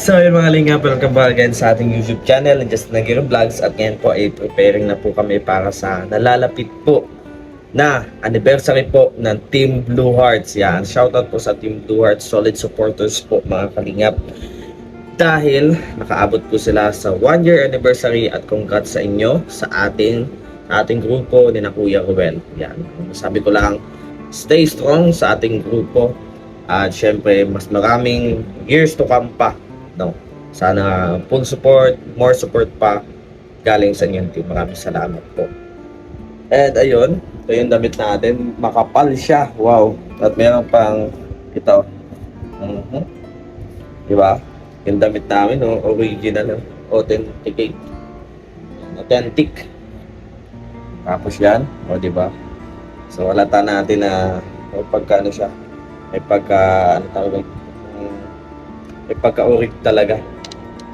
So yun mga lingap, welcome back again sa ating YouTube channel, Just Nagiro Vlogs. At ngayon po ay preparing na po kami para sa nalalapit po na anniversary po ng Team Blue Hearts. Yan, shoutout po sa Team Blue Hearts, solid supporters po mga kalingap. Dahil nakaabot po sila sa 1-year anniversary at congrats sa inyo sa ating grupo ni na Kuya Ruel. Yan, sabi ko lang, stay strong sa ating grupo. At syempre, mas maraming years to come pa. No? Sana full support, more support pa galing sa inyong team. Maraming salamat po. And ayun, ito yung damit natin. Makapal siya. Wow. At meron pang ito. Diba? Yung damit namin, no? Original, authentic. Authentic. Tapos yan. O, diba? So, halata natin na pagkano siya. May pagka-orig talaga.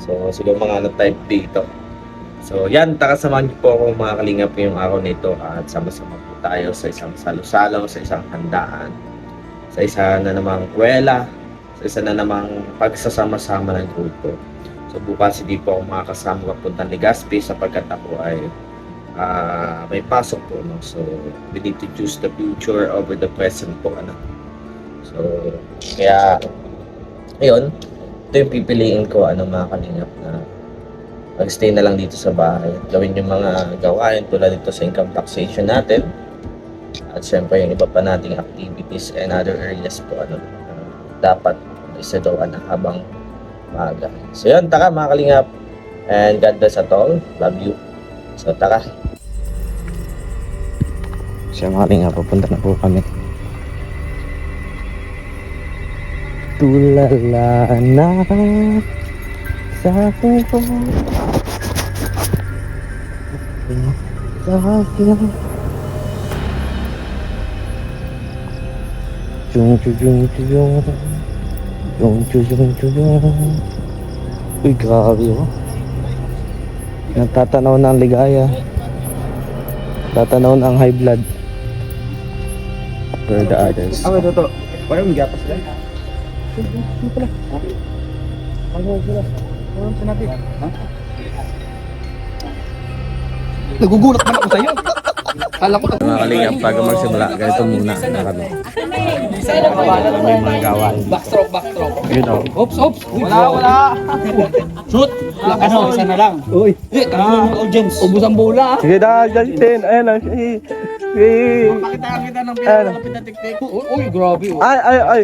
So, siguro mga type dito. So, yan, samahan niyo po ako mga kalingap ngayong araw nito at sama-sama po tayo sa isang salo-salo, sa isang handaan, sa isa na namang kwela, sa isa na namang pagsasama-sama ng grupo. So, bukas hindi po ako makakasama papuntang Legazpi sapagkat ako ay may pasok po. No? So, we need to choose the future over the present po. So, kaya, ayun, ito yung pipiliin ko, mga kalingap na mag-stay na lang dito sa bahay. Gawin yung mga gawain tulad dito sa income taxation natin. At syempre, yung iba pa nating activities and other areas po, dapat isagawa na habang maaga. So, yun, tara mga kalingap. And God bless at all. Love you. So, tara. Siya mga kalingap, papunta na po kami. Tulala na sa akin po sa akin chung chung chung chung chung chung chung chung. Uy, grabe oh. Nagtatanaw ng ligaya, tatanaw ng high blood for the others. Ano to? Parang may gapas lang. Nagugulat man ako sa'yo. Kala ko Mga kalingap, bago magsimula, ganito muna na kami. May mga gawain. backstroke. Yun o. Oops. Wala. Shoot. Ano, isa na lang. Uy. Audience. Ubus ang bola. Sige na, Justin. Ayan na. Pakitaan kita ng pinapalapit na tiktik. Uy, grabe. Ay.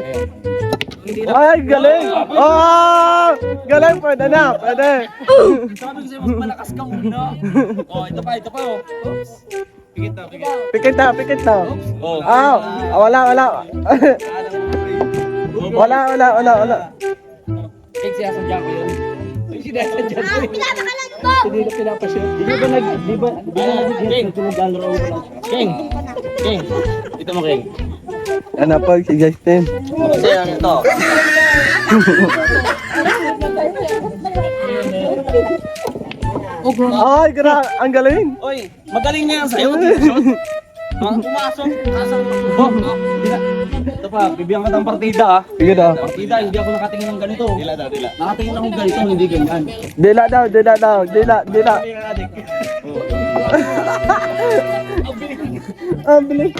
Ay, galing! Oh! Galing, pwede na, pwede. Sabi ko sa'yo, mas malakas ka muna. Oh, ito pa. Oops. Pikit na. Oh. Wala. Wala. Sinasadya ko yun. Sinasadya ko yun. Hindi na pinapasya. Di ba nag-hit ko ng dollar over lang. King. Ito mo, King. Ano pa si Justin? Kasi ano to? Ay, ang galing! Oy, magaling na yan sa'yo. Pumasok. Ito pa, bibigyan ka ng partida ah. Sige daw. Partida, hindi ako nakatingin ng ganito. Dila. Nakatingin ako ganito, hindi ganyan. Dila daw. Ang bilis.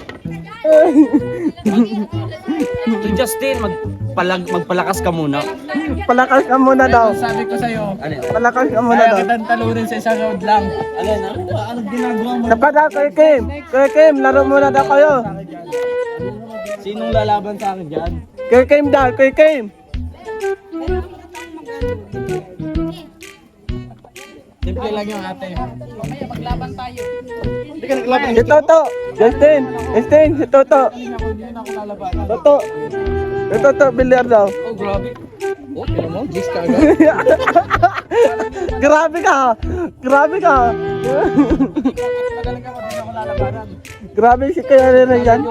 So Justin, magpalakas ka muna. Palakas ka muna daw. Sabi ko sa'yo, Palakas ka muna daw. kitang talurin sa isang round lang. Ano ginagawa mo? Napada, Kuya Kim, laro muna daw kayo. Sinong lalaban sa akin dyan? Kuya Kim. Simple lang yung ate. Maglaban tayo. Hindi ka naglaban. Si Toto. Justin, si Toto. Hindi na ako lalaban. Toto, bilyar daw. Oh, grabe. Oh, pero mo, Jis ka agad. Grabe ka. Magaling ako, hindi na ako lalabanan. Grabe si Kuya Rene yan.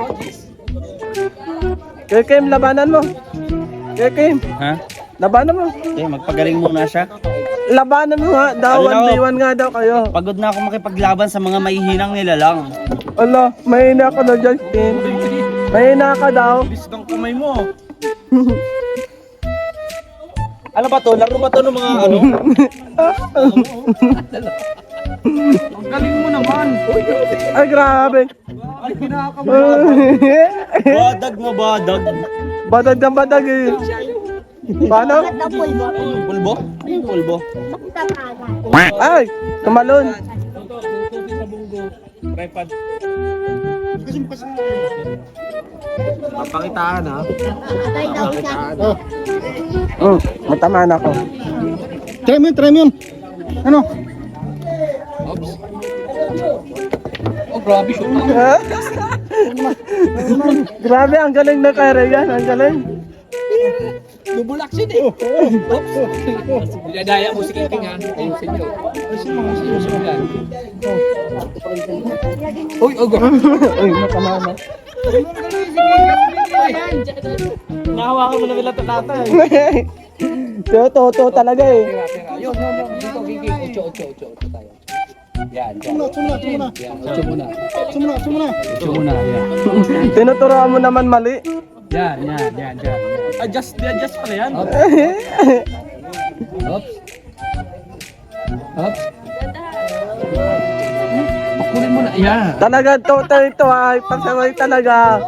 Kuya Kim, labanan mo. Kuya Kim, Ha? labanan mo. Magpagaling muna siya. Labanan mo nga daw, 1v1 nga daw kayo. Pagod na ako makipaglaban sa mga mahihinang nilalang. Ala, mahina ka na, Justin. Mahina ka daw. Bilis kang kamay mo. Ano ba to? Laro ba to ng mga ano? Ang galing mo naman. Ay, grabe. Ay, kinakabahan. Badag na badag. Badag na badag eh. Paano? Pulbo? Ano yung pulbo? Ay, tumalon. Tripod. Papakitaan ha. Matamaan ako. Try mo yun. Ano? Oh, grabe siya. Grabe, ang galing na kay Regan. Ang galing. Double action eh. Oops. Daya mo si King ha. Ayun sa inyo. Uy, ogo. Uy, matamaan na. Nahawakan mo na nila tatata eh. Totoo talaga eh. Yun. Dito, Gigi. Ocho tayo. Yan. Sumuna. Yan, ocho muna. Ocho muna, yan. Tinuturoan mo naman mali. Yan. Adjust pala yan. Oops. Pakunin mo na. Yan. Talaga, Toto ito ay pasaway talaga.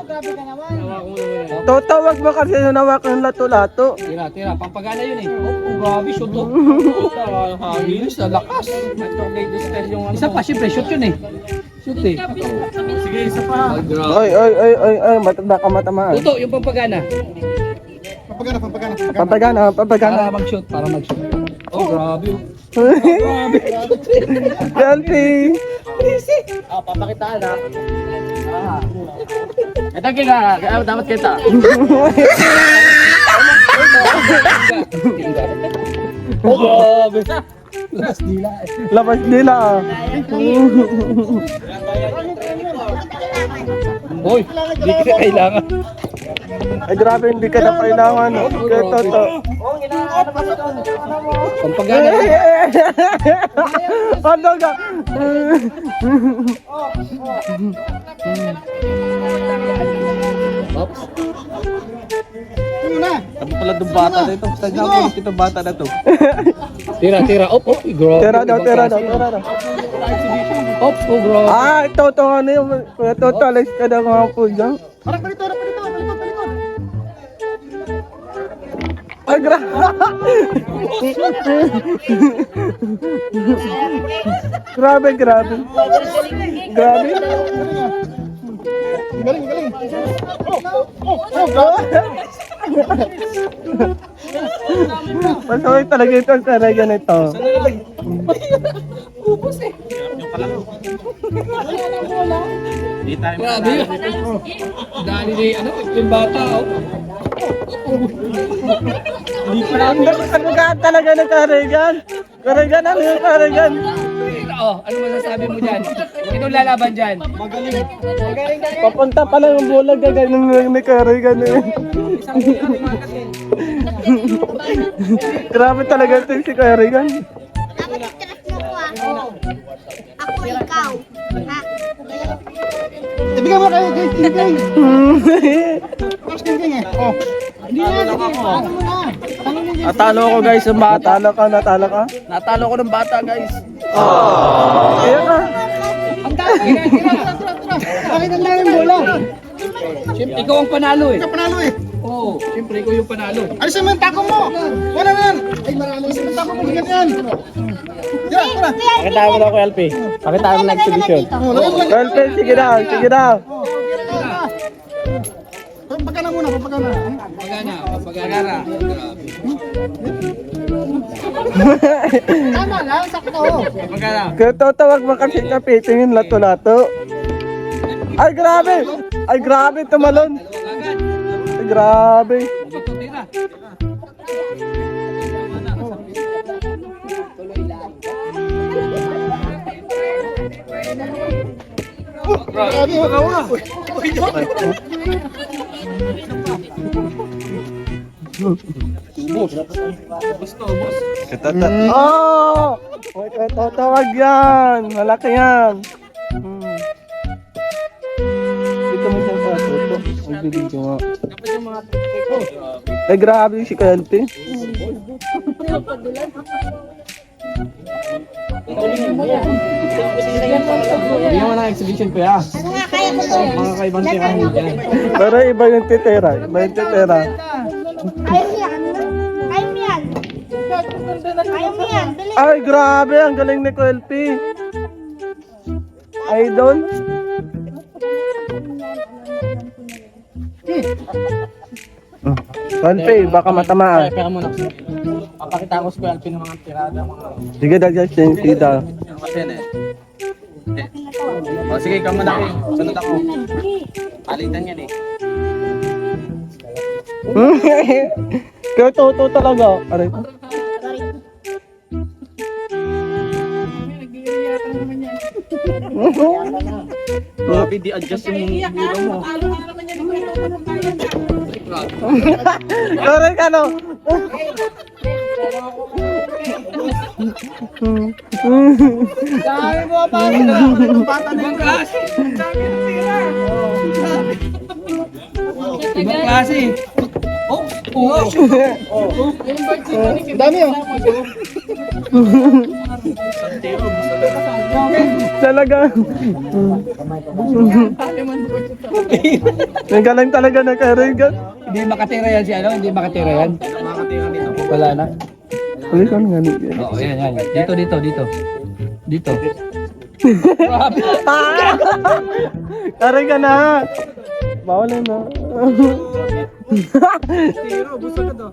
Toto, wag mo kasi hunawak ng lato-lato. Tira. Pampagana yun eh. Oh, grabe, shoot to. Hangin sa lakas. Isa pa, syempre, shoot yun eh. Shoot eh. Sige, isa pa. Oy, matanda ka matamaan. Tuto, yung pampagana. Papagana. Para mag-shoot. Oh, grabe. Selfie. Papakitaan ha. Ito kita. Dapat kita. Oh, grabe. Labas nila ah. Hoy, di kita kailangan. Ay grabe, hindi ka na kailangan. Kaya Toto. Pampagana. Ano ka? Oops. Ano pala itong bata na ito? Saan nga ulit itong bata na to? Tira. Op, grabe. Tira daw. Ops, oh, grabe. Ah, Toto ano yung Kuya Toto, alis ka na mga po dyan. Ay, grabe. Grabe. Galing. Masaway talaga ito ang talaga nito. Hindi tayo Grabe. Dali ni yung bata. Ano ka talaga ng Karigan? Karigan, ano yung Karigan? Ano masasabi mo dyan? Sino lalaban dyan? Papunta pa lang ang bulag ka ganun ni Karigan eh. Grabe talaga ito si Karigan. Dapat i-trust mo ko ah. Ako ikaw. Ha? Ibigay mo kayo kay King. Mas King eh. Oh. Hindi na. Ano mo na? Natalo ko guys ng bata. Natalo ka? Natalo ko ng bata guys. Kaya ka. Ang dami. Bakit ang daming bola? Siyempre, ikaw ang panalo eh. Ikaw panalo eh. Oo, siyempre ikaw yung panalo. Ano sa mga tako mo? Wala na yan. Ay, marami sa mga tako mo. Ganyan. Yan, tara. Pakita mo na ko LP. Pakita mo na exhibition. Selfie, sige na. Pagkana muna, pagkana. Pagkana. Tama lang, sakto. Pagkana. Kaya tatawag mo kasi kapitin yung lato-lato. Ay, grabe, tumalon. Ay, grabe. Grabe, ikaw na. Oh! Huwag ka tatawag yan. Malaki yan. Dito mo siya sa tuto. Ang galing ko nga. Ay, grabe si Kelty. Bigyan mo ng exhibition ko ya. Ano nga kaya ko to? Mga kaibang tirahan dyan. Pero iba yung titira. Iba yung titira. Kaya mo yan. Kaya mo yan. Kaya mo yan. Dali. Ay, grabe. Ang galing ni Kelty. Idol. Kelty, baka matamaan. Pera muna. Papakita ko sa Kuya Alpin ng mga tirada. Sige, dagdag siya yung tida. Kasi yan eh. O sige, ikaw muna kayo. Sunod ako. Palitan yan eh. Kaya toto talaga. Aray. Grabe, di-adjust yung ulo mo. Aray ka no. Dami mo pa rin. Bata na yung klase. Ibang klase. Oh, oh. Dami oh. Talaga. Ang galing talaga na Karigan. Hindi makatira yan si ano? Hindi makatira yan? Makatira dito. Wala na. Uy, kan nga yan. Oo, yan. Dito. Dito. Aray ka na. Bawal na. Tiro, gusto ka to.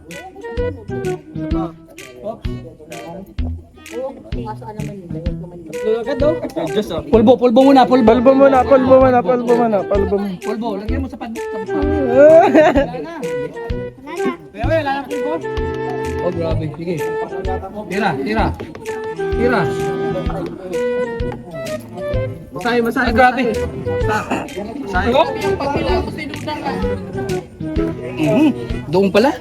Pulbo muna. Palbo mo na. Pulbo, lagyan mo sa padbuk. Wala na pulbo. Oh, grabe. Sige. Tira. Masay. Grabe. Masay. Doon pala.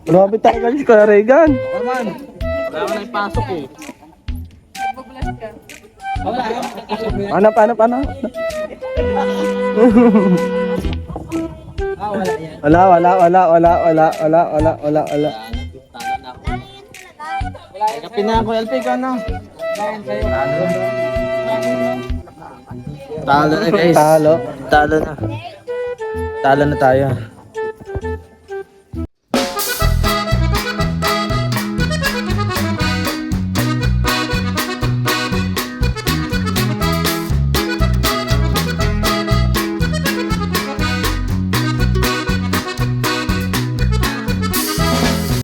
Grabe talaga si Karigan. Orman. Wala ka na ipasok eh. Ano? Wala. Kapin na ako, LP ka na. Talo na guys. Talo. Talo na tayo.